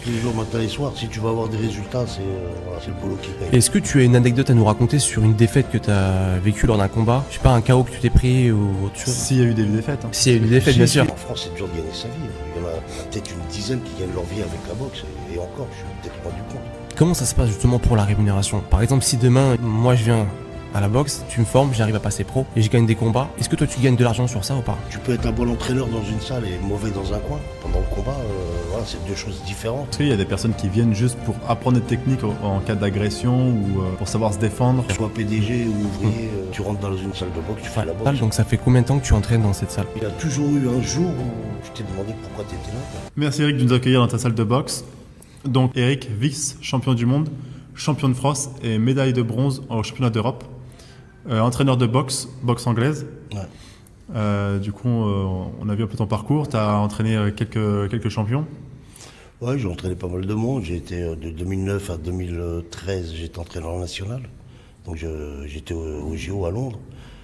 tous les jours, matin et soir. Si tu vas avoir des résultats, c'est le boulot qui paye. Est-ce que tu as une anecdote à nous raconter sur une défaite que tu as vécue lors d'un combat? Je sais pas, un KO que tu t'es pris ou autre chose? S'il y a eu des défaites. S'il y a eu des défaites, bien sûr. En France, c'est dur de gagner sa vie. Il y en a peut-être une dizaine qui gagnent leur vie avec la boxe. Et encore, je suis peut-être pas du compte. Comment ça se passe justement pour la rémunération? Par exemple, si demain, moi je viens à la boxe, tu me formes, j'arrive à passer pro et je gagne des combats, est-ce que toi tu gagnes de l'argent sur ça ou pas? Tu peux être un bon entraîneur dans une salle et mauvais dans un coin. Pendant le combat, voilà, c'est deux choses différentes. Parce qu'il y a des personnes qui viennent juste pour apprendre des techniques en cas d'agression ou pour savoir se défendre. Soit PDG ou ouvrier, tu rentres dans une salle de boxe, tu fais la boxe. Donc ça fait combien de temps que tu entraînes dans cette salle? Il y a toujours eu un jour où je t'ai demandé pourquoi tu étais là. Merci Eric de nous accueillir dans ta salle de boxe. Donc Eric, vice-champion du monde, champion de France et médaille de bronze au championnat d'Europe. Entraîneur de boxe anglaise. Ouais. Du coup, on a vu un peu ton parcours. Tu as entraîné quelques champions. Ouais, j'ai entraîné pas mal de monde. J'ai été de 2009 à 2013, j'étais entraîneur national. Donc j'étais au JO à Londres.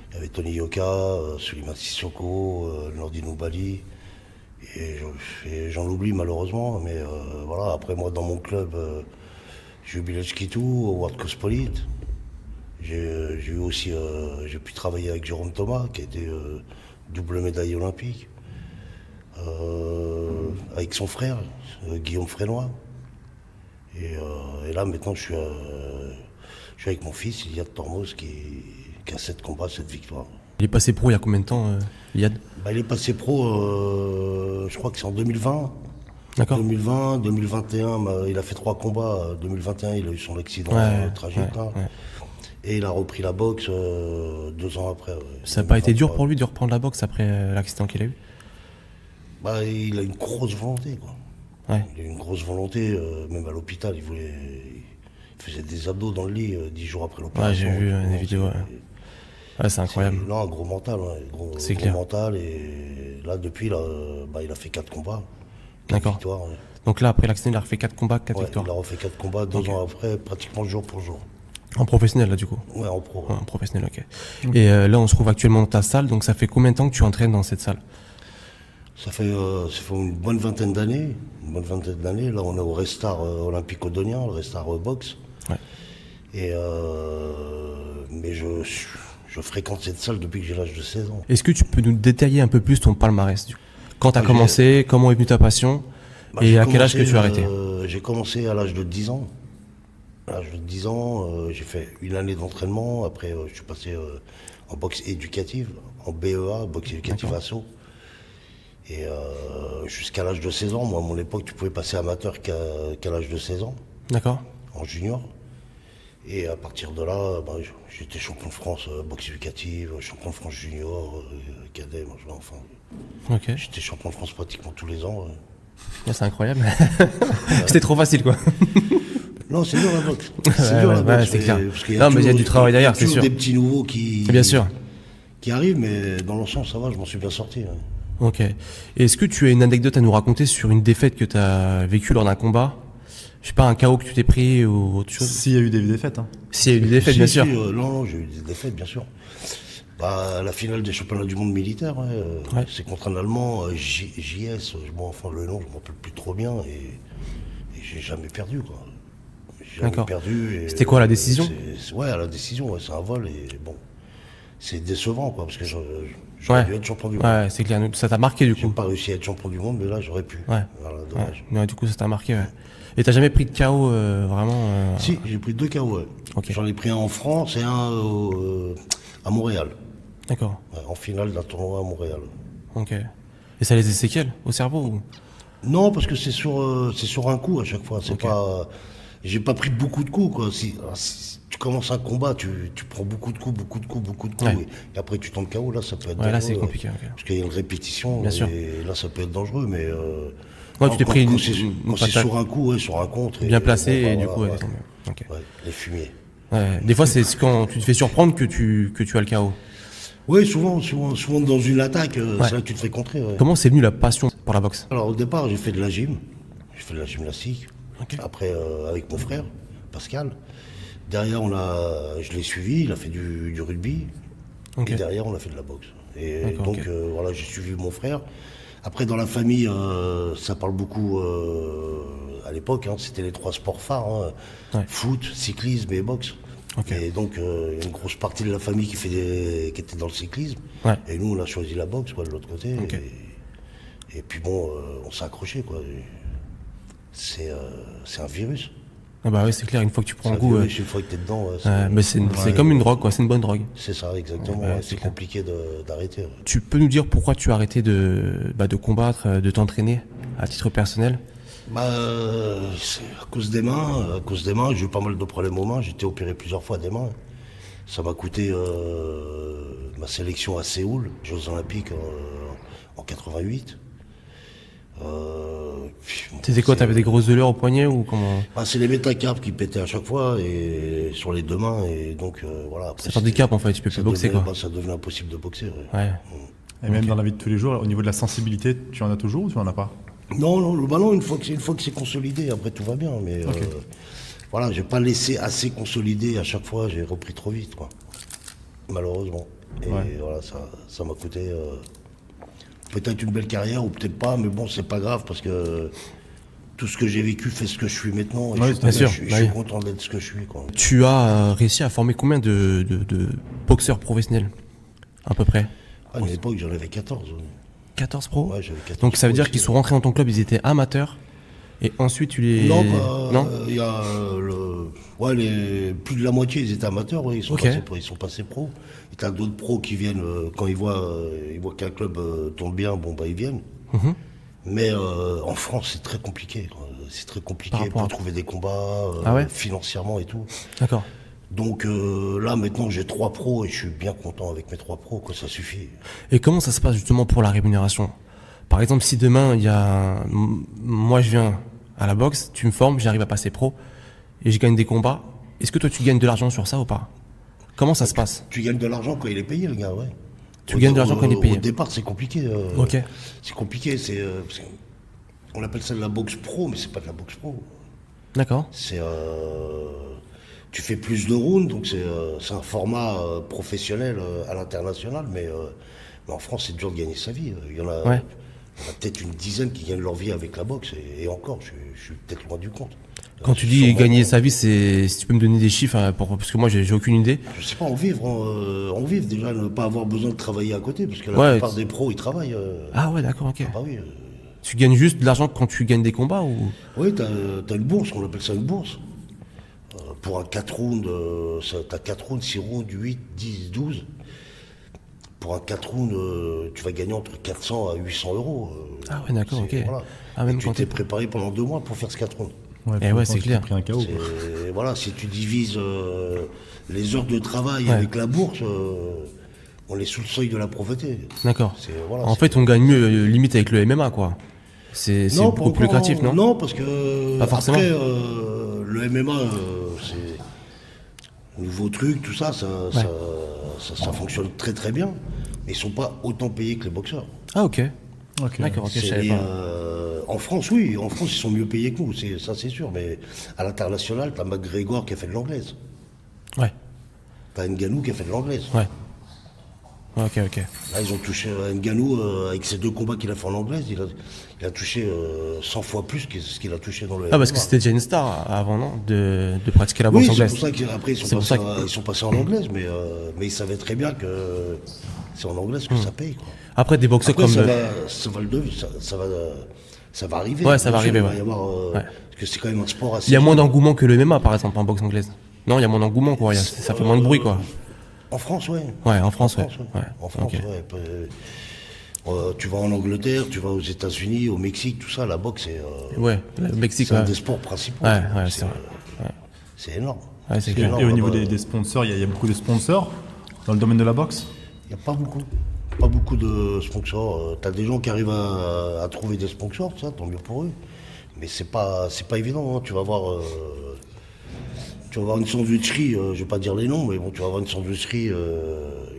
Il y avait Tony Yoka, Suleiman Sissoko, Nordine Oubali. Et j'en oublie malheureusement. Mais voilà, après moi dans mon club, j'ai eu Bilal Kitou, Howard Cospolite. J'ai pu travailler avec Jérôme Thomas, qui a été double médaille olympique, avec son frère, Guillaume Frénois. Et là, maintenant, je suis avec mon fils, Iliad Tormos, qui a 7 combats, 7 victoires. Il est passé pro il y a combien de temps, Iliad? Il est passé pro, je crois que c'est en 2020. D'accord. 2020, 2021, il a fait 3 combats. 2021, il a eu son accident tragique. Ouais. Et il a repris la boxe 2 ans après. Ça n'a pas été dur pour lui de reprendre la boxe après l'accident qu'il a eu? Il a une grosse volonté, quoi. Ouais. Il a une grosse volonté, même à l'hôpital, il faisait des abdos dans le lit 10 jours après l'opération. Ouais, j'ai vu des vidéos. Ouais, c'est incroyable. Non, un gros mental, C'est gros clair. mental. Et là, depuis, il a fait 4 combats. 4 D'accord. victoires. Ouais. Donc là, après l'accident, il a refait 4 combats, 4 Ouais, victoires. il a refait 4 combats 2 ans après, pratiquement jour pour jour. En professionnel, là, du coup? Ouais, en pro. Ouais, en professionnel, ok. Et là, on se trouve actuellement dans ta salle, donc ça fait combien de temps que tu entraînes dans cette salle? Ça fait une bonne vingtaine d'années. Là, on est au Restar Olympique Odonien, le Restar Box. Ouais. Mais je fréquente cette salle depuis que j'ai l'âge de 16 ans. Est-ce que tu peux nous détailler un peu plus ton palmarès, du coup? Quand tu as Ah, commencé, comment est venue ta passion, et J'ai à quel âge que commencé, tu as arrêté? J'ai commencé à l'âge de 10 ans. À l'âge de 10 ans, j'ai fait une année d'entraînement. Après, je suis passé en boxe éducative, en BEA, boxe éducative asso. Et jusqu'à l'âge de 16 ans, moi, à mon époque, tu pouvais passer amateur qu'à l'âge de 16 ans, D'accord. en junior. Et à partir de là, j'étais champion de France boxe éducative, champion de France junior, cadet, enfin. Ok. J'étais champion de France pratiquement tous les ans. Ah, c'est incroyable. C'était trop facile, quoi. Non, c'est dur la boxe. C'est clair. Parce qu'il Non, mais il y a du travail derrière, il y a c'est toujours sûr. des petits nouveaux qui arrivent, mais dans l'ensemble, ça va, je m'en suis bien sorti. Ouais. Ok. Et est-ce que tu as une anecdote à nous raconter sur une défaite que tu as vécue lors d'un combat? Je sais pas, un KO que tu t'es pris ou autre chose? S'il y a eu des défaites. S'il y a eu des défaites, bien sûr. Non, j'ai eu des défaites, bien sûr. La finale des championnats du monde militaire, Ouais. c'est contre un Allemand, JS, le nom, je m'en rappelle plus trop bien, et j'ai jamais perdu, quoi. J'ai jamais D'accord. perdu. C'était quoi, la décision? Ouais, la décision, c'est un vol, et bon, c'est décevant, quoi, parce que j'aurais dû être champion du monde. Ouais, c'est clair. Ça t'a marqué, du J'ai coup? pas réussi à être champion du monde, mais là, j'aurais pu. Ouais. Voilà, dommage. Ouais, du coup, ça t'a marqué, ouais. Et t'as jamais pris de KO vraiment Si, j'ai pris 2 KO, ouais. Ok. J'en ai pris un en France et un à Montréal. D'accord. Ouais, en finale d'un tournoi à Montréal. Ok. Et ça a des séquelles au cerveau ou... Non, parce que c'est sur un coup à chaque fois. C'est Ok. pas, j'ai pas pris beaucoup de coups, quoi. Si tu commences un combat, tu prends beaucoup de coups. Ouais. Et après tu tombes KO, là ça peut être Ouais, là dangereux, c'est compliqué. Ok. parce qu'il y a une répétition. Bien sûr. Et là ça peut être dangereux, mais. Ouais, tu t'es pris quand une c'est patate sur un coup, sur un contre. bien placé et du voilà, coup, elle ouais. est tombée. Ok. Ouais, les fumiers. Ouais. Des fois, c'est quand tu te fais surprendre que tu as le KO. Oui, souvent dans une attaque, Ouais. c'est là que tu te fais contrer. Ouais. Comment c'est venu la passion pour la boxe? Alors au départ, j'ai fait de la gym, j'ai fait de la gymnastique. Ok. Après, avec mon frère, Pascal. Derrière, je l'ai suivi, il a fait du rugby. Ok. Et derrière, on a fait de la boxe. Et D'accord, donc, ok. voilà, j'ai suivi mon frère. Après, dans la famille, ça parle beaucoup, à l'époque, hein, c'était les 3 sports phares, hein, Ouais. foot, cyclisme et boxe. Ok. Et donc, il y a une grosse partie de la famille qui était dans le cyclisme. Ouais. Et nous, on a choisi la boxe, quoi, de l'autre côté. Ok. Et puis bon, on s'est accroché, quoi. C'est un virus. Ah bah ouais, c'est clair, une fois que tu prends C'est un un goût, virus, une fois que t'es dedans, ouais, mais c'est comme une drogue, quoi, c'est une bonne drogue. c'est ça, exactement. Ouais, Ouais, c'est c'est clair. compliqué d'arrêter. Ouais. Tu peux nous dire pourquoi tu as arrêté de combattre, de t'entraîner à titre personnel? Bah, c'est à cause des mains. À cause des mains, j'ai eu pas mal de problèmes aux mains. J'ai été opéré plusieurs fois des mains. Ça m'a coûté ma sélection à Séoul, Jeux Olympiques en 88. C'était quoi, t'avais des grosses douleurs au poignet ou comment? Bah, c'est les métacarpes qui pétaient à chaque fois et sur les deux mains. Et donc, voilà. Après, Ça t'handicape en fait, tu peux ça plus boxer devenait- quoi. bah, ça devenait impossible de boxer. Ouais. Ouais. Et même dans la vie de tous les jours, au niveau de la sensibilité, tu en as toujours ou tu en as pas? Non, une fois que c'est consolidé, après tout va bien. Mais voilà, j'ai pas laissé assez consolider à chaque fois, j'ai repris trop vite, quoi. Malheureusement. Et Ouais. voilà, ça m'a coûté peut-être une belle carrière ou peut-être pas, mais bon, c'est pas grave parce que tout ce que j'ai vécu fait ce que je suis maintenant. Et Ouais, je suis, bien sûr, je bah suis oui. content d'être ce que je suis, quoi. Tu as réussi à former combien de boxeurs professionnels à peu près? À une époque, j'en avais 14. 14 pros? Ouais, j'avais 14 Donc ça veut pros dire aussi, qu'ils sont rentrés dans ton club, ils étaient amateurs et ensuite tu les... Non, Non. il y a plus de la moitié, ils étaient amateurs, ouais, Ok. ils sont passés pros. Et t'as d'autres pros qui viennent, quand ils voient qu'un club tourne bien, bon, bah, ils viennent. Mhm. Mais en France, c'est très compliqué, quoi. C'est très compliqué Par rapport pour à- trouver des combats, Ah ouais financièrement et tout. D'accord. Donc là, maintenant, j'ai 3 pros et je suis bien content avec mes 3 pros, quoi, ça suffit. Et comment ça se passe justement pour la rémunération? Par exemple, si demain, moi je viens à la boxe, tu me formes, j'arrive à passer pro et je gagne des combats, est-ce que toi tu gagnes de l'argent sur ça ou pas? Comment ça se passe? Tu gagnes de l'argent quand il est payé, le gars, ouais. Tu gagnes de l'argent quand il est payé. Au départ, c'est compliqué. Ok. C'est compliqué, on appelle ça de la boxe pro, mais c'est pas de la boxe pro. D'accord. C'est tu fais plus de rounds, donc c'est un format professionnel à l'international, mais en France, c'est dur de gagner sa vie. Il y en a, Ouais. il y en a peut-être une dizaine qui gagnent leur vie avec la boxe, et encore, je suis peut-être loin du compte. Quand tu dis Sûrement, gagner sa vie, c'est si tu peux me donner des chiffres, hein, parce que moi j'ai aucune idée. je sais pas, en vivre déjà, ne pas avoir besoin de travailler à côté, parce que la Ouais, plupart des pros, ils travaillent. Ah ouais, d'accord, ok. Bah oui, Tu gagnes juste de l'argent quand tu gagnes des combats ou... oui, t'as une bourse, on appelle ça une bourse. Pour un 4 rounds, t'as 4 rounds, 6 rounds, 8, 10, 12. Pour un 4 rounds, tu vas gagner entre 400 à 800 euros. Ah ouais, d'accord, ok. Voilà. Ah, même Et tu quand t'es t'es- préparé pendant 2 mois pour faire ce 4 rounds. Eh ouais, c'est clair. Pris un KO, quoi. Voilà, si tu divises les heures de travail Ouais. avec la bourse, on est sous le seuil de la pauvreté. D'accord. Voilà, En c'est- fait, on gagne mieux limite avec le MMA, quoi. C'est Non, pas beaucoup plus encore, lucratif, non? Non, parce que Pas forcément. après, le MMA, c'est nouveau truc, tout ça, ça fonctionne très très bien. Mais ils sont pas autant payés que les boxeurs. Ah ok. Ok. D'accord, ok, je C'est savais les, pas. en France, oui, en France, ils sont mieux payés que nous, ça c'est sûr. Mais à l'international, t'as McGregor qui a fait de l'anglaise. Ouais, T'as Ngannou qui a fait de l'anglaise. ouais. Ok, ok. Là, ils ont touché Ngannou, avec ses 2 combats qu'il a fait en anglaise, il a touché 100 fois plus que ce qu'il a touché dans le Ah, parce que MMA. c'était déjà une star avant, non? De pratiquer la Oui, boxe c'est anglaise. pour ça qu'après C'est pour ça que- ils sont passés en anglaise, mais ils savaient très bien que c'est en anglaise que ça paye, quoi. Après, des boxeurs Après, comme... ça va arriver. Ouais, ça va Bien sûr, arriver, il va ouais. y avoir, Ouais. parce que c'est quand même un sport assez... Il y a moins d'engouement que le MMA, par exemple, en boxe anglaise. Non, il y a moins d'engouement, quoi. Ça fait moins de bruit, quoi. En France, ouais. Ouais, en France, ouais. ouais. Ouais, En France, ok. ouais. Tu vas en Angleterre, tu vas aux États-Unis, au Mexique, tout ça, la boxe, Ouais, le Mexique, c'est un ouais. des sports principaux. Ouais, ouais, c'est vrai. C'est énorme. Ouais, c'est Et, clair. énorme, et au niveau là-bas. des sponsors, il y a beaucoup de sponsors dans le domaine de la boxe? Il n'y a pas beaucoup. Pas beaucoup de sponsors. Tu as des gens qui arrivent à trouver des sponsors, ça, tant mieux pour eux. Mais c'est pas évident. Hein. Tu vas voir une sandwicherie, je vais pas dire les noms, mais bon, tu vas voir une sandwicherie,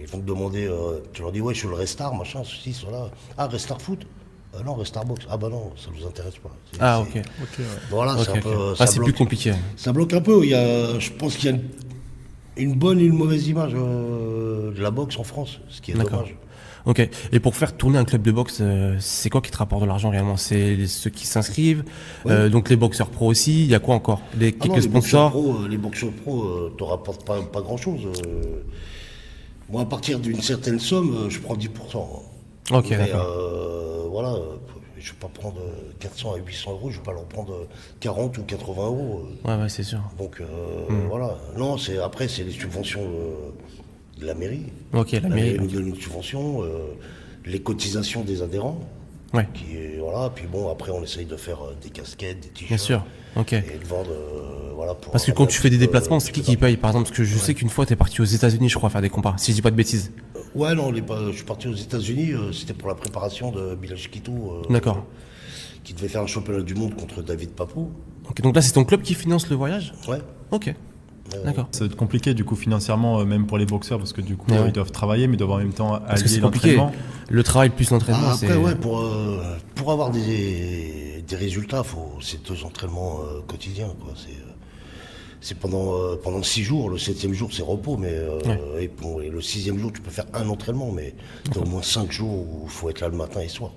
ils vont te demander, tu leur dis ouais, je suis le Restar, machin, ceci, cela. Ah, Restar Foot? Non, Restar Box. Ah bah non, ça vous intéresse pas. Ah, C'est- ok. Ok, ouais. Voilà, Ok, c'est un ok. peu. Ah, ça c'est plus bloque. compliqué. Ça bloque un peu. Je pense qu'il y a une bonne et une mauvaise image de la boxe en France, ce qui est D'accord. dommage. Ok. Et pour faire tourner un club de boxe, c'est quoi qui te rapporte de l'argent réellement? C'est ceux qui s'inscrivent, Ouais. donc les boxeurs pros aussi. Il y a quoi encore? Ah non, Quelques sponsors. les boxeurs pros te rapportent pas grand-chose. Moi, à partir d'une certaine somme, je prends 10%. Ok, Mais d'accord. voilà, je ne vais pas prendre 400 à 800 euros, je ne vais pas leur prendre 40 ou 80 euros. Ouais, c'est sûr. Donc voilà. Non, après, c'est les subventions de la mairie. Ok, la mairie. nous donne une subvention, les cotisations des adhérents. Ouais, Voilà, puis bon, après, on essaye de faire des casquettes, des t-shirts. bien sûr. Ok. Et de vendre, voilà. Parce que quand tu fais des déplacements, c'est qui paye? Par exemple, parce que je sais qu'une fois, t'es parti aux États-Unis, je crois, faire des combats, si je dis pas de bêtises. Ouais, non, je suis parti aux États-Unis, c'était pour la préparation de Bilal Chiquito, D'accord. qui devait faire un championnat du monde contre David Papou. Ok, donc là, c'est ton club qui finance le voyage? Ouais. Ok. D'accord. Ça va être compliqué du coup financièrement, même pour les boxeurs, parce que du coup, Ouais. ils doivent travailler, mais ils doivent en même temps Parce que allier c'est compliqué. l'entraînement. Le travail plus l'entraînement, Ah, c'est. après, ouais, pour avoir des résultats, c'est 2 entraînements quotidiens, quoi. C'est pendant 6 jours. Le 7e jour, c'est repos, mais et le 6e jour, tu peux faire un entraînement, mais tu as au moins 5 jours où il faut être là le matin et le soir.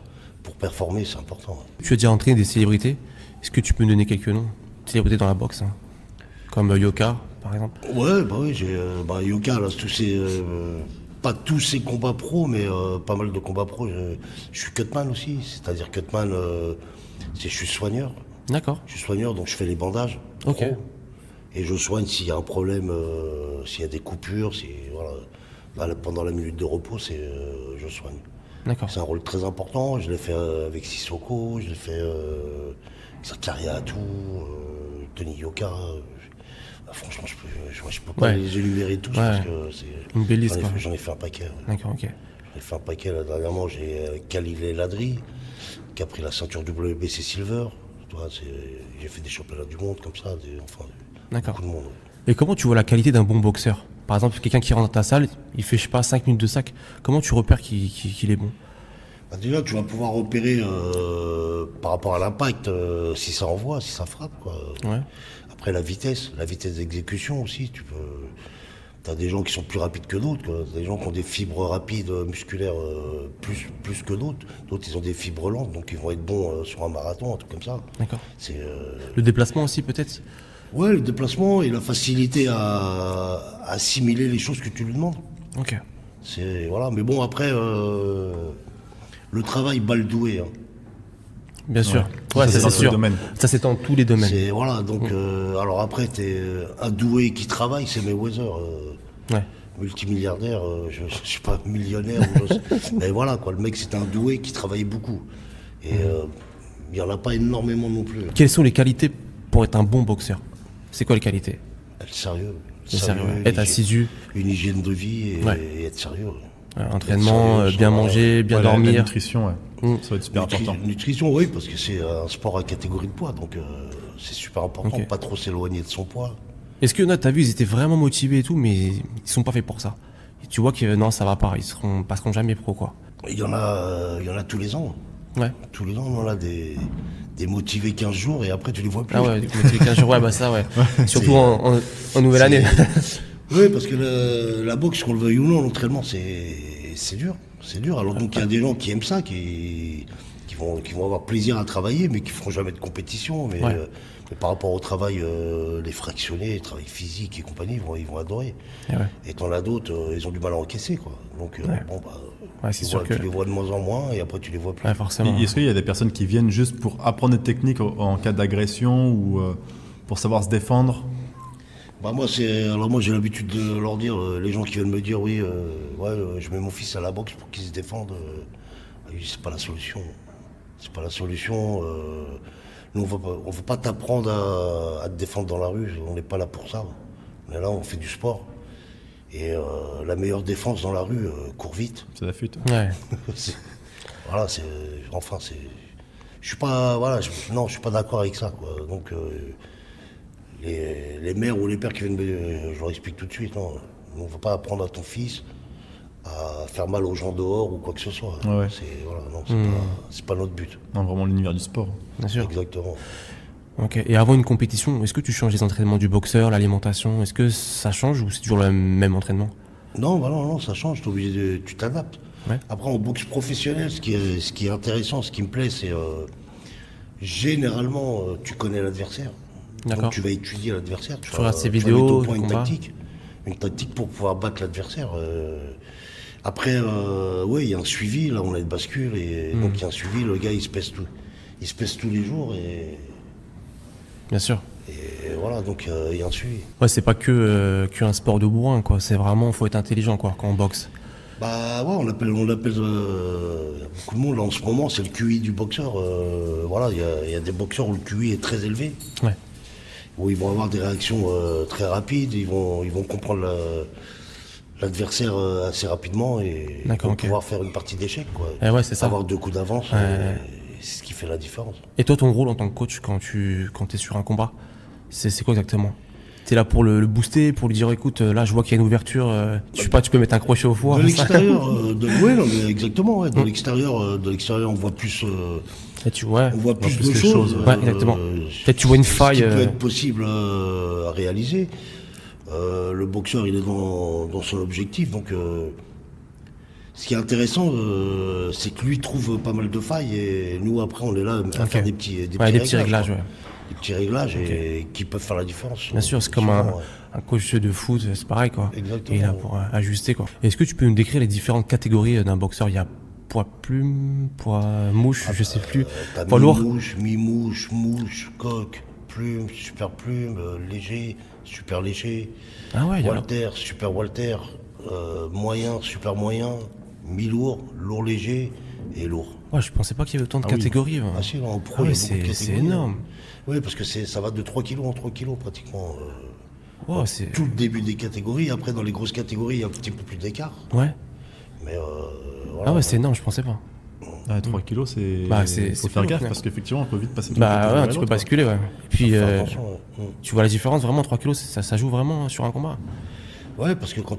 Pour performer, c'est important. Tu as déjà entraîné des célébrités. Est-ce que tu peux me donner quelques noms? Célébrités dans la boxe, hein. Comme Yoka, par exemple. Ouais, bah oui, j'ai Yoka, là, pas tous ses combats pro, mais pas mal de combats pro. Je suis cutman aussi, c'est-à-dire cutman, je suis soigneur. D'accord. Je suis soigneur, donc je fais les bandages. Ok. pro. Et je soigne s'il y a un problème, s'il y a des coupures, voilà. Pendant la minute de repos, je soigne. D'accord. C'est un rôle très important. Je l'ai fait avec Sissoko, je l'ai fait avec Zakaria Atou, Tony Yoka. Franchement, je peux pas Ouais. les énumérer tous Ouais. parce que Une belle liste, quoi. j'en ai fait un paquet. Ouais. D'accord, ok. J'en ai fait un paquet là, dernièrement. J'ai Khalil El Ladri qui a pris la ceinture WBC Silver. Tu vois, j'ai fait des championnats du monde comme ça. D'accord. Beaucoup de monde. Ouais. Et comment tu vois la qualité d'un bon boxeur? Par exemple, quelqu'un qui rentre dans ta salle, il fait, je sais pas, 5 minutes de sac. Comment tu repères qu'il est bon? Bah, déjà, tu vas pouvoir repérer par rapport à l'impact, si ça envoie, si ça frappe, quoi. Ouais. Après, la vitesse d'exécution aussi. Tu as des gens qui sont plus rapides que d'autres, quoi. Des gens qui ont des fibres rapides musculaires plus que d'autres. D'autres, ils ont des fibres lentes, donc ils vont être bons sur un marathon, un truc comme ça. D'accord. C'est Le déplacement aussi, peut-être? ouais, le déplacement et la facilité à assimiler les choses que tu lui demandes. Ok. Voilà. Mais bon, après, le travail bat le doué, hein. Bien sûr. Ouais, Ouais, ça, ça c'est dans c'est tous les sûr. domaines. Ça c'est dans tous les domaines. Voilà, donc alors après, t'es un doué qui travaille, c'est Mayweather, Ouais. multimilliardaire, je suis pas millionnaire, mais voilà, quoi, le mec c'était un doué qui travaillait beaucoup. Et il y en a pas énormément non plus. Quelles sont les qualités pour être un bon boxeur? C'est quoi les qualités? Être sérieux. C'est sérieux, ouais. Être assidu, Une hygiène de vie Ouais. et être sérieux. entraînement, Être sérieux, bien ça va. manger, bien Ouais, dormir. La nutrition, ouais. Mm. Ça va être super important. Nutrition, oui, parce que c'est un sport à catégorie de poids, donc c'est super important, Ok. pas trop s'éloigner de son poids. Est-ce que là, t'as vu, ils étaient vraiment motivés et tout, mais ils sont pas faits pour ça. Et tu vois que non, ça va pas, ils passeront jamais pro, quoi. Il y en a tous les ans. Ouais. Tous les ans, on a des motivés 15 jours et après tu les vois plus. Ah ouais, motivé 15 jours, ouais, bah ça, ouais. Surtout C'est- en nouvelle année. Oui, parce que la boxe, qu'on le veuille ou non, l'entraînement, c'est dur. C'est dur. Alors donc il y a des gens qui aiment ça, qui vont avoir plaisir à travailler, mais qui feront jamais de compétition. Mais, Ouais. mais par rapport au travail, les fractionnés, le travail physique et compagnie, ils vont adorer. Et ouais. Et t'en as d'autres, ils ont du mal à encaisser, quoi. Donc bon, bah, Ouais, c'est tu sûr vois- que- tu les vois de moins en moins et après tu les vois plus. Ouais, forcément. Et est-ce qu'il y a des personnes qui viennent juste pour apprendre des techniques en cas d'agression ou pour savoir se défendre? Bah moi j'ai l'habitude de leur dire, les gens qui viennent me dire oui, je mets mon fils à la boxe pour qu'il se défende, c'est pas la solution. C'est pas la solution. Nous on veut pas t'apprendre à te défendre dans la rue, on n'est pas là pour ça. On est là, on fait du sport. Et la meilleure défense dans la rue, court vite. C'est la fuite. Ouais. Voilà, je suis pas, voilà, non, je suis pas d'accord avec ça, quoi. Donc les mères ou les pères qui viennent, je leur explique tout de suite, non, on ne va pas apprendre à ton fils à faire mal aux gens dehors ou quoi que ce soit. Ouais. C'est pas notre but. Non, vraiment l'univers du sport. Bien sûr. Exactement. Ok. Et avant une compétition, est-ce que tu changes les entraînements du boxeur, l'alimentation? Est-ce que ça change ou c'est toujours le même entraînement? Non, voilà, non, ça change, tu t'adaptes. Ouais. Après, en boxe professionnelle, ce qui est intéressant, ce qui me plaît, c'est généralement, tu connais l'adversaire. D'accord. Donc tu vas étudier l'adversaire. Tu regardes ses vas vidéos, mettre au point le une combat. tactique pour pouvoir battre l'adversaire. Après, oui, il y a un suivi. Là, on a une bascule et donc il y a un suivi. Le gars, il se pèse tous les jours Bien sûr. et voilà. Donc il y a un suivi. Ouais, c'est pas qu'un sport de bourrin, quoi. C'est vraiment, faut être intelligent, quoi, quand on boxe. Bah ouais, on l'appelle beaucoup de monde là en ce moment, c'est le QI du boxeur. Voilà, il y a des boxeurs où le QI est très élevé, Ouais. où ils vont avoir des réactions très rapides, ils vont comprendre l'adversaire assez rapidement et ils D'accord, vont ok. pouvoir faire une partie d'échec, quoi. Eh ouais, c'est ça. Avoir 2 coups d'avance, Ouais. c'est ce qui fait la différence. Et toi, ton rôle en tant que coach, quand t'es sur un combat, c'est quoi exactement? T'es là pour le booster, pour lui dire, écoute, là, je vois qu'il y a une ouverture, je sais pas, tu peux mettre un crochet au four. De ça. l'extérieur, ouais, non, mais exactement, ouais, de l'extérieur, on voit plus. Et tu vois, On voit plus plus de les choses. choses, ouais, exactement. Peut-être tu vois une faille. Ce qui peut être possible à réaliser. Le boxeur, il est dans son objectif. Donc, ce qui est intéressant, c'est que lui trouve pas mal de failles et nous, après, on est là à Ok. faire des petits Ouais, des petits réglages, quoi. ouais. Des petits réglages et qui peuvent faire la différence. Bien sûr, c'est comme Souvent, ouais. un coach de foot, c'est pareil, quoi. Exactement. Il est là pour ajuster, quoi. Est-ce que tu peux nous décrire les différentes catégories d'un boxeur? Il y a poids plume, poids mouche, je sais plus. T'as Poids lourd. mi-mouche, mouche, coque, plume, léger, super léger. Ah ouais, il y a Walter, super Walter, moyen, super moyen, mi-lourd, lourd léger et lourd. Ouais, je pensais pas qu'il y avait autant de Ah oui. catégories. Ah si, là, en pro, Ah il y ouais, a beaucoup de c'est catégories, énorme. hein. Oui, parce que ça va de 3 kilos en 3 kilos pratiquement. Wow, c'est... Tout le début des catégories. Après, dans les grosses catégories, il y a un petit peu plus d'écart. Ouais. Mais voilà. Ah ouais, c'est énorme, je pensais pas. 3 kilos, c'est. Bah, faut c'est faire cool, gaffe ouais. parce qu'effectivement, on peut vite passer. d'une Bah catégorie ouais, à tu peux l'autre, basculer, ouais. Et puis, Faut faire attention, ouais. tu vois la différence, vraiment, 3 kilos, ça joue vraiment sur un combat. Ouais, parce que quand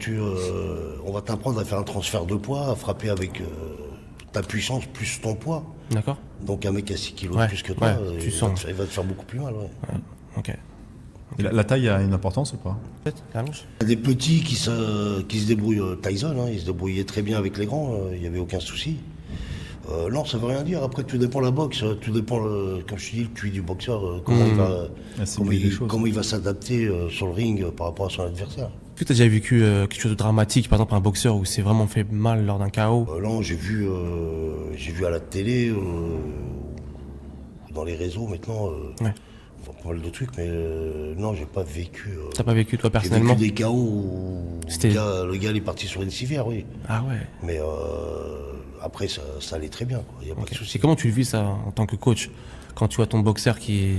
on va t'apprendre à faire un transfert de poids, à frapper avec ta puissance plus ton poids. D'accord. Donc un mec à 6 kilos Ouais, plus que toi, ouais, il, tu va sens. il va te faire beaucoup plus mal. Ouais. Ok. Et la taille a une importance ou pas? Peut-être, la manche. Il y a des petits qui se débrouillent. Tyson, hein, il se débrouillait très bien avec les grands, il n'y avait aucun souci. Non, ça veut rien dire. Après, tout dépend de la boxe, tout dépend, comme je te dis, le QI du boxeur, comment il va s'adapter sur le ring par rapport à son adversaire. Est-ce que tu as déjà vécu quelque chose de dramatique, par exemple un boxeur où c'est vraiment fait mal lors d'un KO? Non, j'ai vu à la télé, dans les réseaux maintenant, Ouais. on voit pas mal de trucs, mais non, j'ai pas vécu. T'as pas vécu toi J'ai personnellement? vécu des KO où C'était- le gars il est parti sur une civière, oui. Ah ouais. Mais après, ça allait très bien, il n'y a pas Ok. de souci. C'est comment tu le vis ça en tant que coach? Quand tu vois ton boxeur qui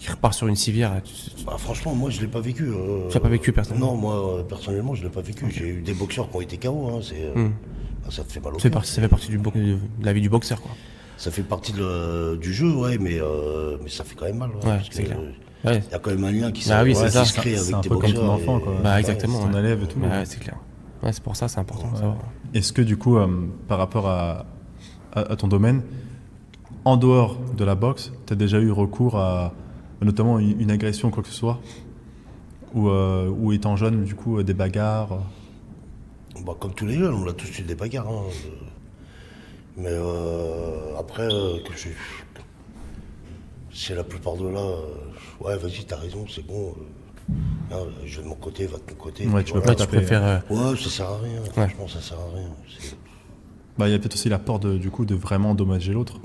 repart sur une civière, Bah, franchement, moi, je l'ai pas vécu. Tu l'as pas vécu personnellement? Non, moi, personnellement, je l'ai pas vécu. J'ai eu des boxeurs qui ont été KO. Hein, bah, ça te fait mal au ça fait cœur. partie, ça fait partie de la vie du boxeur, quoi. Ça fait partie du jeu, ouais, mais ça fait quand même mal. Ouais, parce c'est que, clair. Ouais. il y a quand même un lien qui Bah oui, c'est qui ça. se crée C'est avec un tes peu comme ton boxeurs. enfant, quoi. Bah Ouais, exactement. c'est ton ouais. élève et tout. Ouais, c'est clair. Ouais, c'est pour ça, c'est important de savoir. Est-ce que du coup, par rapport à ton domaine, en dehors de la boxe, tu as déjà eu recours à notamment une agression ou quoi que ce soit? Ou étant jeune, du coup, des bagarres? Bah, comme tous les jeunes, on a tous eu des bagarres. Hein, mais après, c'est la plupart de là. Ouais, vas-y, t'as raison, c'est bon. Hein, je vais de mon côté, va de ton côté. Ouais, puis tu peux voilà. pas Tu taper. préfères. Ouais, ça sert à rien. Franchement, ça sert à rien. Bah, il y a peut-être aussi la peur du coup de vraiment endommager l'autre.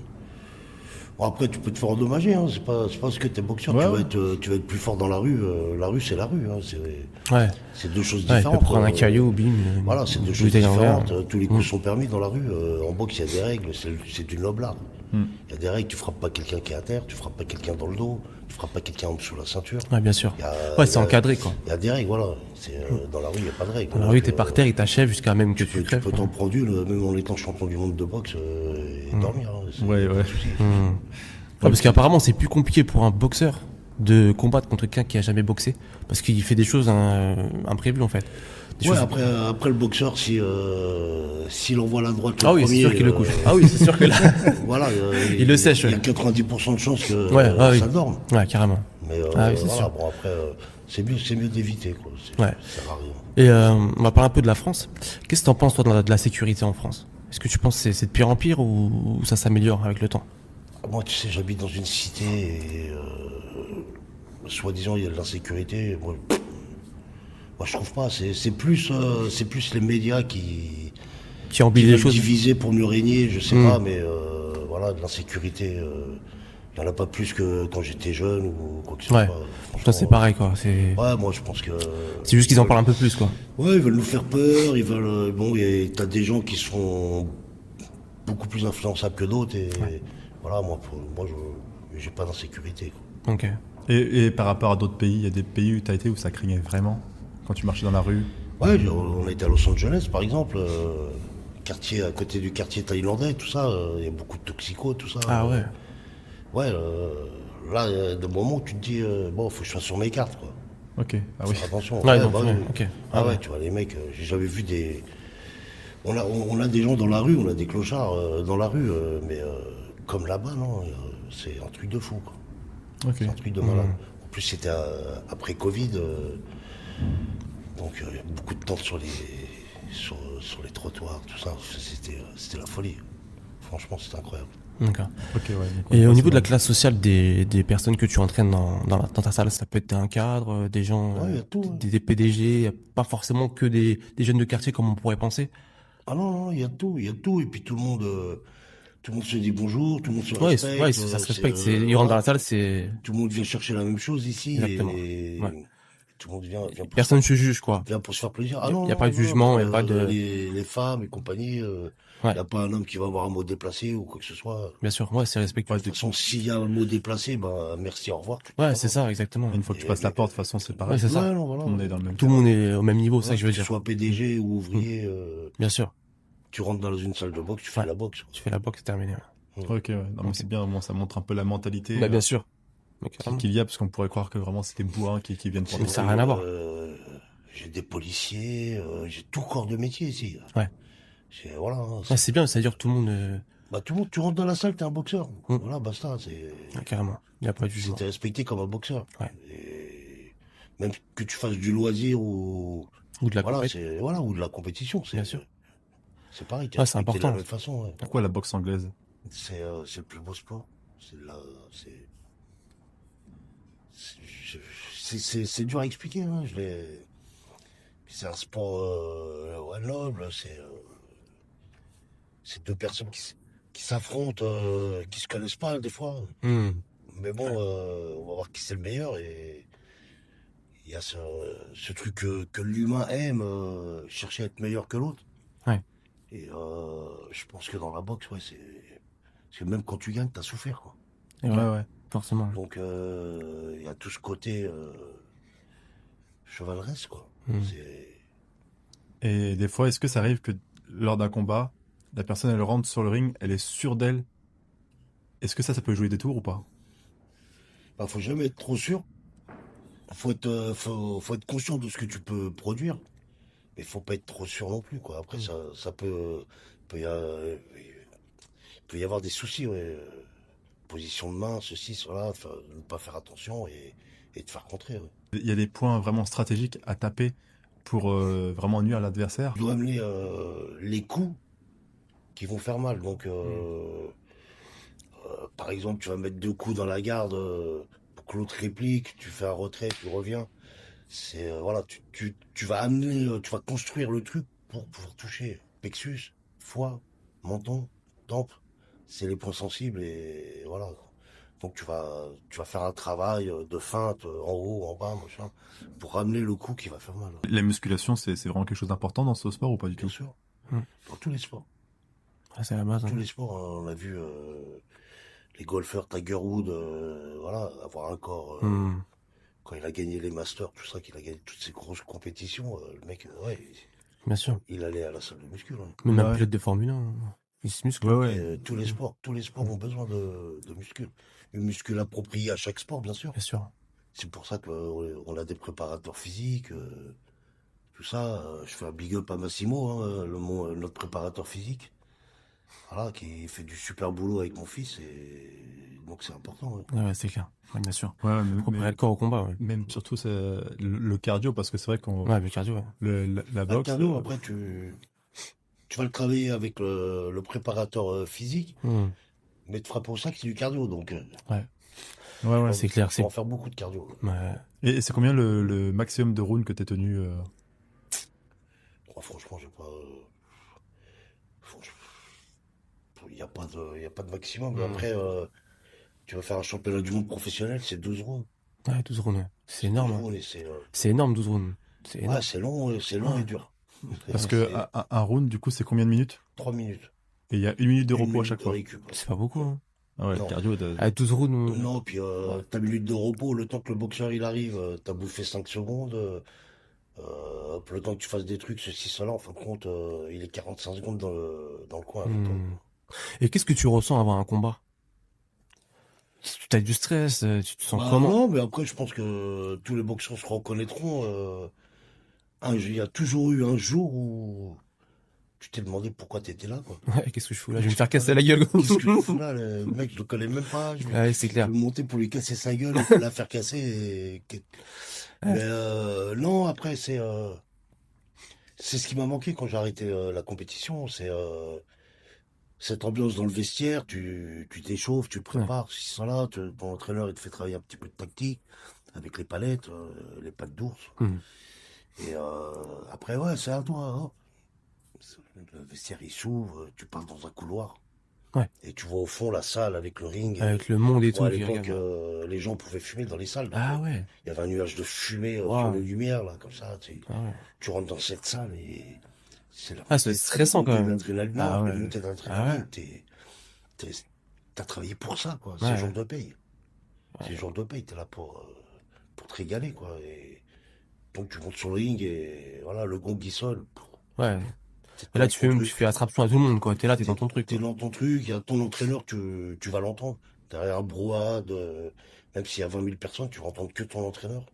Bon, après, tu peux te faire endommager. Hein. C'est pas parce que t'es boxeur, Ouais, tu vas être plus fort dans la rue. La rue, c'est la rue. Hein. Ouais. C'est deux choses Ouais, il différentes. peut prendre un caillou, bim. Voilà, c'est deux une choses bouteille en verre. différentes. Tous les coups sont permis dans la rue. En boxe, il y a des règles. C'est une noble art. Il y a des règles. Tu frappes pas quelqu'un qui est à terre. Tu frappes pas quelqu'un dans le dos. Tu frappes pas quelqu'un en dessous de la ceinture. Ouais, bien sûr. Il y a- Ouais, il c'est y a- encadré, quoi. Il y a des règles, voilà. Dans la rue, il n'y a pas de règles. Alors Donc, oui, t'es par terre, il t'achève jusqu'à même que Tu tu crèves. peux t'en prendre une, même en étant champion du monde de boxe, et dormir. Hein. C'est Ouais, pas ouais. de souci. Ouais, parce qu'apparemment, c'est plus compliqué pour un boxeur de combattre contre quelqu'un qui a jamais boxé. Parce qu'il fait des choses imprévues, en fait. Des Ouais, choses- après le boxeur, s'il envoie la droite le Ah oui, c'est premier, sûr qu'il le couche. Ah oui, c'est sûr que là. Voilà, Il le sèche, Il y a ouais. 90% de chances que Ouais, ah oui. ça dorme. Ouais, carrément. Mais Ah oui, c'est voilà, sûr. bon après, c'est mieux d'éviter, quoi. Ouais. Ça sert à rien. Et on va parler un peu de la France. Qu'est-ce que t'en penses, toi, de la sécurité en France? Est-ce que tu penses que c'est de pire en pire ou ça s'améliore avec le temps? Moi, tu sais, j'habite dans une cité et soi-disant il y a de l'insécurité. Moi, je trouve pas. C'est plus les médias Qui qui embellit les veulent choses? diviser pour mieux régner, je sais Hmm. pas, mais voilà, de l'insécurité, il n'y en a pas plus que quand j'étais jeune ou quoi que ce Ouais. soit. Toi, Franchement, c'est pareil, quoi. C'est ouais, moi je pense que. c'est juste qu'ils en parlent un peu plus, quoi. Ouais, ils veulent nous faire peur, ils veulent. Bon, et t'as des gens qui sont beaucoup plus influençables que d'autres, et voilà, moi j'ai pas d'insécurité, quoi. Ok. Et par rapport à d'autres pays, il y a des pays où tu as été où ça craignait vraiment quand tu marchais dans la rue? Ouais, on a été à Los Angeles par exemple, quartier, à côté du quartier thaïlandais, tout ça, il y a beaucoup de toxicos, tout ça. Ah ouais. Ouais, là, il y a des moments où tu te dis, bon, faut que je sois sur mes cartes, quoi. Ok, ah oui. Faire attention. Ouais, donc, bah ouais, oui. ok. Ah ouais, tu vois, les mecs, j'ai jamais vu des. On a des gens dans la rue, on a des clochards dans la rue, mais comme là-bas, non, c'est un truc de fou, quoi. Ok. C'est un truc de malade. En plus, c'était après Covid, donc il y a beaucoup de temps sur les trottoirs, tout ça. C'était la folie. Franchement, c'était incroyable. D'accord. Ok, ouais. donc, Et ouais, au c'est niveau de la bon. classe sociale des personnes que tu entraînes dans ta salle, ça peut être un cadre, des gens, Ouais, il y a tout, ouais. des PDG, pas forcément que des jeunes de quartier comme on pourrait penser. Ah non, non, il y a tout, il y a tout. Et puis tout le monde se dit bonjour, tout le monde se Ouais, respecte. ouais, ça se respecte. Ils rentrent dans la salle, c'est Tout le monde vient chercher la même chose ici exactement. et Ouais. tout le monde vient Personne ne se juge, quoi. pour se faire plaisir. Il Ah y, a non, y a pas non, de non, jugement, il y a pas de. les femmes et compagnie, il Ouais, n'y a pas un homme qui va avoir un mot déplacé ou quoi que ce soit. bien sûr. Ouais, c'est respectueux. Ouais, De toute façon, s'il y a un mot déplacé, bah merci, au revoir. Ouais, c'est ça, exactement. une fois que tu passes la porte, de toute façon, c'est Ouais, pareil. c'est ça. Ouais, non, voilà. On est dans le même Tout le monde est au même niveau, c'est ça Ouais, que je veux que tu dire. sois PDG ou ouvrier, Bien sûr. tu rentres dans une salle de boxe, tu fais Ouais. la boxe. Tu fais la boxe, c'est terminé. Ouais. Ok, ouais. Non, mais c'est bien, au moins, ça montre un peu la mentalité Bah, bien sûr. Mais carrément. qu'il y a, parce qu'on pourrait croire que vraiment c'était bourrin qui viennent pour Mais ça n'a rien à voir. J'ai des policiers, j'ai tout corps de métier ici. Ouais. Voilà, hein, Ouais, c'est bien, c'est-à-dire que tout le monde. tout le monde, tu rentres dans la salle, t'es un boxeur. Mm. Voilà, basta. Ouais, carrément. Il n'y a pas de jugement. T'es respecté comme un boxeur. Ouais. Et même que tu fasses du loisir ou Ou de la voilà, compète. ou de la compétition, Bien sûr. c'est pareil. T'es Ouais, c'est respecté de la important. même façon. Ouais. Pourquoi la boxe anglaise? C'est le plus beau sport. C'est c'est dur à expliquer. Hein. C'est un sport ouais, noble. C'est deux personnes qui s'affrontent, qui se connaissent pas des fois. Hmm. Mais bon, on va voir qui c'est le meilleur. Et il y a ce truc que l'humain aime, chercher à être meilleur que l'autre. Ouais. Et je pense que dans la boxe, ouais, parce que même quand tu gagnes, t'as souffert, quoi. Et Ouais, ouais, ouais. forcément. Donc il y a tout ce côté chevaleresque, quoi. Hmm. Et des fois, est-ce que ça arrive que lors d'un combat, la personne, elle rentre sur le ring, elle est sûre d'elle? Est-ce que ça peut jouer des tours ou pas? Bah, faut jamais être trop sûr. Faut être conscient de ce que tu peux produire. Mais faut pas être trop sûr non plus, quoi. Après, ça peut y avoir des soucis, ouais. Position de main, ceci, cela, ne pas faire attention et te faire contrer, ouais. Il y a des points vraiment stratégiques à taper pour vraiment nuire à l'adversaire. Tu dois amener les coups qui vont faire mal. Donc, par exemple, tu vas mettre 2 coups dans la garde pour que l'autre réplique, tu fais un retrait, tu reviens. C'est voilà, tu vas amener, tu vas construire le truc pour pouvoir toucher plexus, foie, menton, tempe. C'est les points sensibles et voilà. Donc tu vas faire un travail de feinte en haut, en bas, machin, pour ramener le coup qui va faire mal. La musculation, c'est vraiment quelque chose d'important dans ce sport ou pas du Bien tout? sûr. Hmm. Dans tous les sports. Ouais, c'est la base. Tous Hein. les sports, hein, on a vu les golfeurs Tiger Woods, voilà, avoir un corps. Hmm. Quand il a gagné les Masters, tout ça, qu'il a gagné toutes ces grosses compétitions, le mec, ouais, Bien sûr. il allait à la salle de muscu. Hein. Même un Ouais. pilote de Formule 1, il se muscle. Ouais, ouais. Et, tous les sports ont besoin de muscles. Une muscule appropriée à chaque sport, bien sûr. Bien sûr. C'est pour ça qu'on a des préparateurs physiques, tout ça. Je fais un big up à Massimo, hein, notre préparateur physique. Voilà, qui fait du super boulot avec mon fils et donc c'est important. Ouais. Ouais, ouais, c'est clair. Ouais, bien sûr. Ouais, Faut préparer le corps au combat. Ouais, même surtout c'est le cardio, parce que c'est vrai qu'on ouais le cardio. Ouais. la La boxe. cardio, après, tu vas le travailler avec le préparateur physique, Hmm. mais te frapper au sac, c'est du cardio. Donc, Ouais, Ouais, ouais. c'est clair. faut en faire beaucoup de cardio. Ouais. Et c'est combien le maximum de rounds que t'es tenu Moi, franchement, j'ai pas. Il y a pas de maximum. Mais Hmm. après, tu vas faire un championnat du monde professionnel, c'est 12 rounds. Ouais, 12 rounds. Ouais. C'est 12 énorme. Hein. rounds et c'est. C'est énorme, 12 rounds. C'est Ouais, énorme. c'est long et Ouais. dur. Parce Ouais, que C'est un round, du coup, c'est combien de minutes? 3 minutes. Et il y a 1 minute de Une repos à minute chaque de fois. récup. c'est pas beaucoup. Hein. Ah ouais, le Non. cardio, À 12 rounds. Non, puis Ouais. ta minute de repos, le temps que le boxeur il arrive, t'as bouffé 5 secondes. Le temps que tu fasses des trucs, ceci, cela, en fin de compte, il est 45 secondes dans le coin avec toi. Hmm. Et qu'est-ce que tu ressens avant un combat? Tu as du stress, tu te sens Bah comment? non, mais après, je pense que tous les boxeurs se reconnaîtront. Il y a toujours eu un jour où tu t'es demandé pourquoi t'étais là, quoi. Ouais, qu'est-ce que je fous là? Je vais me faire casser la gueule. Qu'est-ce que je fous là, le mec, je le connais même pas. Ouais, c'est Je clair. vais monter pour lui casser sa gueule et la faire casser. Mais non, après, c'est ce qui m'a manqué quand j'ai arrêté la compétition. C'est cette ambiance dans le vestiaire. Tu t'échauffes, tu te Ouais. prépares. Si ça là, ton entraîneur il te fait travailler un petit peu de tactique avec les palettes, les pattes d'ours. Hmm. Et après, ouais, c'est à toi. Hein. Le vestiaire il s'ouvre, tu pars dans un couloir. Ouais. Et tu vois au fond la salle avec le ring. Avec le monde et Moi, à tout qui l'époque, regarde. les gens pouvaient fumer dans les salles. Donc, Ah ouais. il y avait un nuage de fumée sur Wow. les lumières, là, comme ça. Ah ouais. Tu rentres dans cette salle et c'est la Ah, c'est stressant quand même. d'adrénaline. Ah Non, ouais. la montée d'adrénaline. T'as travaillé pour ça, quoi. C'est Ouais. le jour de paye. Ouais. C'est le jour de paye. T'es là pour te régaler, quoi. Et donc, tu montes sur le ring et voilà, le gong qui sonne. Ouais. T'es Et là, dans tu ton fais, truc. tu fais attraction à tout le monde, quoi. T'es là, t'es dans ton truc, T'es quoi. dans ton truc, il y a ton entraîneur, tu vas l'entendre. Derrière un brouhaha, même s'il y a 20 000 personnes, tu vas entendre que ton entraîneur.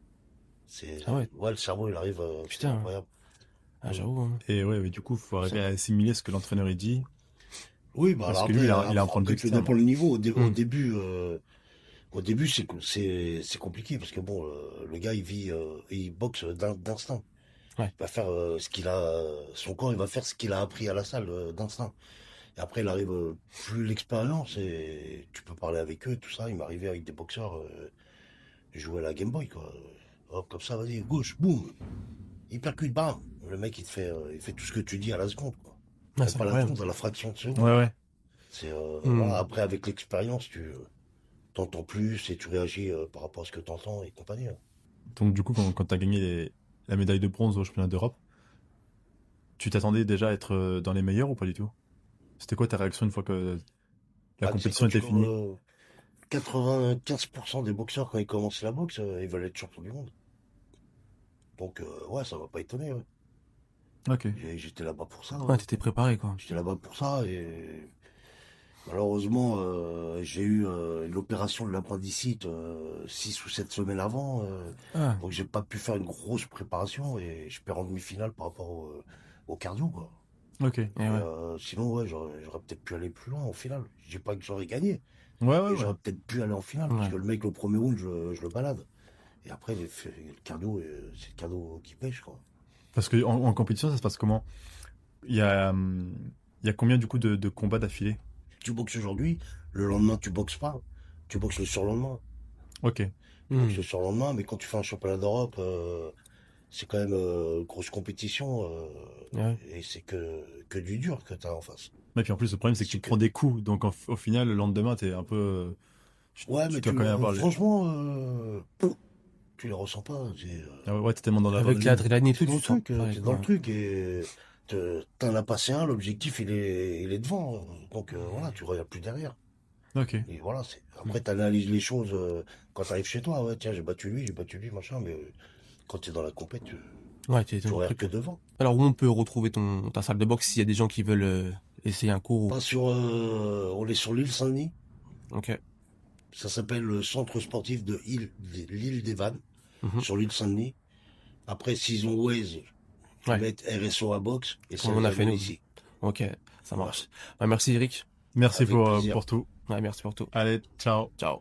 Ah ouais. Ouais, le cerveau, il arrive, c'est Putain. incroyable. Ah, j'avoue. Hein. Et ouais, mais du coup, faut arriver à assimiler ce que l'entraîneur il dit. Oui, bah Parce alors que lui, après, il a un point de vue après, tout externe. dépend le niveau. Hmm. Au début, c'est compliqué parce que bon, le gars, il boxe d'instinct. Ouais. Il va faire son corps, il va faire ce qu'il a appris à la salle d'instinct. Et après, il arrive plus l'expérience et tu peux parler avec eux, tout ça. Il m'est arrivé avec des boxeurs, jouer à la Game Boy, quoi. Hop, comme ça, vas-y, gauche, boum. Il percute, bam. Le mec, il fait tout ce que tu dis à la seconde, quoi. Ah, Même c'est pas la incroyable. seconde, à la fraction de seconde. Ouais, ouais. Voilà, après, avec l'expérience, tu t'entends plus et tu réagis par rapport à ce que tu entends et compagnie. Hein. Donc, du coup, quand tu as gagné la médaille de bronze au championnat d'Europe, tu t'attendais déjà à être dans les meilleurs ou pas du tout? C'était quoi ta réaction une fois que la Ah, tu sais, compétition était finie? 95% des boxeurs, quand ils commencent la boxe, ils veulent être champions du monde. Donc, ouais, ça m'a pas étonné. Ouais. Ok. J'étais là-bas pour ça. Ouais, Ouais. t'étais préparé, quoi. J'étais là-bas pour ça et malheureusement, j'ai eu l'opération de l'appendicite 6 ou 7 semaines avant. Ah, Donc, j'ai pas pu faire une grosse préparation et je perds en demi-finale par rapport au cardio, quoi. Ok. et ouais. Sinon, ouais, j'aurais peut-être pu aller plus loin en finale. Je dis pas que j'aurais gagné, Ouais, ouais, mais ouais. j'aurais peut-être pu aller en finale parce Ouais. que le mec, le premier round, je le balade. Et après, le cardio, c'est le cardio qui pêche, quoi. Parce que en compétition, ça se passe comment? Il y a combien du coup de combats d'affilée? Tu boxes aujourd'hui, le lendemain, tu boxes pas. Tu boxes le surlendemain. Ok. Tu Hmm. boxes le surlendemain, mais quand tu fais un championnat d'Europe, c'est quand même grosse compétition. Ouais. Et c'est que du dur que tu as en face. Et puis en plus, le problème, c'est que tu C'est prends des coups. Donc au final, le lendemain, t'es un peu. Ouais, Tu mais dois quand même avoir. franchement, tu les ressens pas. Ah ouais, t'es tellement dans la Avec l'adrénaline et tout, T'es dans tu le te sens truc, pareil, t'es quoi. dans le truc et t'en as passé un, l'objectif il est devant. Donc voilà, tu regardes plus derrière. Ok. Et voilà, après t'analyses les choses quand t'arrives chez toi. Ouais, tiens, j'ai battu lui, machin, mais quand t'es dans la compète, Ouais, t'es tu dans le regardes truc. que devant. Alors, où on peut retrouver ta salle de boxe s'il y a des gens qui veulent essayer un cours Pas sur, on est sur l'île Saint-Denis. Ok. Ça s'appelle le centre sportif de l'île des Vannes, Mhm. sur l'île Saint-Denis. Après, s'ils ont Waze, ils Ouais. mettent RSO à boxe et ça Comme on les a fait amène nous. ici. Ok, ça marche. Ouais, merci Eric. Merci Avec plaisir. pour tout. Ouais, merci pour tout. Allez, ciao. Ciao.